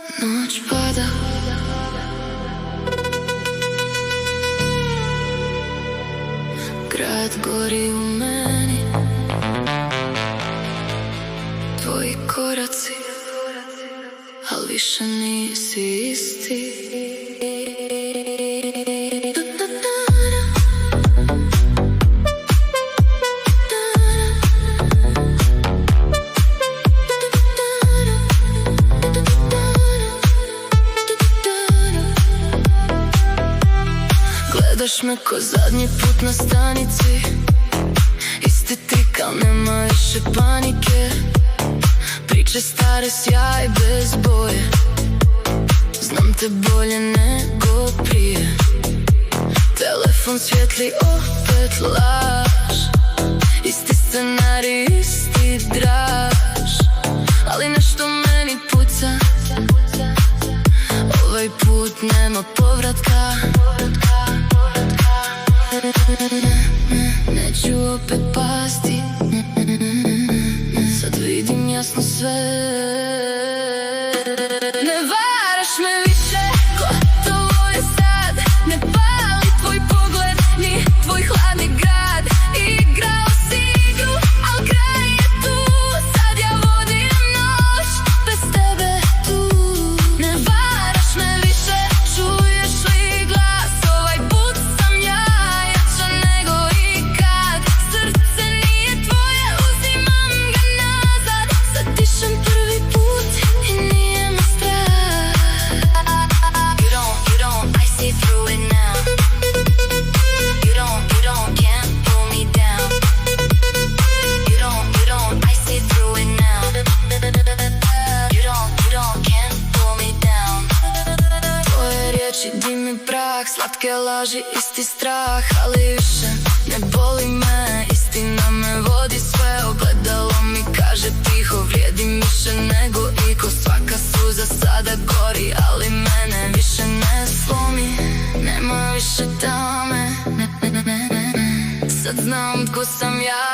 Noć pada, grad gori u meni, tvoji koraci, al više nisi isti. Gledaš me ko zadnji put na stanici, isti trik, al nema više panike. Priče stare, sjaj bez boje, znam te bolje nego prije. Telefon svijetli, opet laž, isti scenarij, isti draž, ali nešto meni puca, ovaj put nema povratka. Neću opet pasti, sad vidim jasno sve. Ne varaš me više, gotovo je sad. Ne pali tvoj pogled, ni tvoj hladni grad. Igrao si igru, al kraj je tu. Sad ja vodim noć, bez tebe tu. Ne varaš me više, čuješ li glas? Ovaj put sam ja jača nego ikad. Srce nije tvoje, uzimam ga nazad. Sad dišem prvi put i nije me strah. You don't, I see through it now. You don't, can't pull me down. You don't, I see through it now. You don't, can't pull me down. Tvoje riječi, dim i prah, slatke laži, isti strah, ali više ne boli me. Istina me vodi sve, ogledalo mi kaže tiho, vrijedim više nego iko. Svaka suza sada gori, ali mene više ne slomi. Nema više tame, sad znam tko sam ja.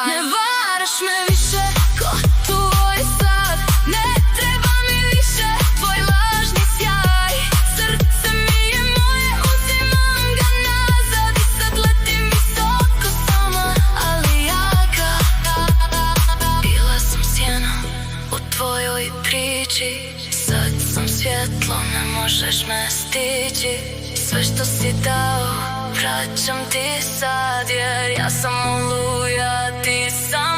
Ne varaš me više, gotovo je sad. Ne treba mi više tvoj lažni sjaj. Srce mi je moje, uzimam ga nazad. I sad letim visoko sama, ali jaka. Bila sam sjena u tvojoj priči, sad sam svjetlo, ne možeš me stići. Sve što si dao, vraćam ti sad, jer ja sam oluja, ti sam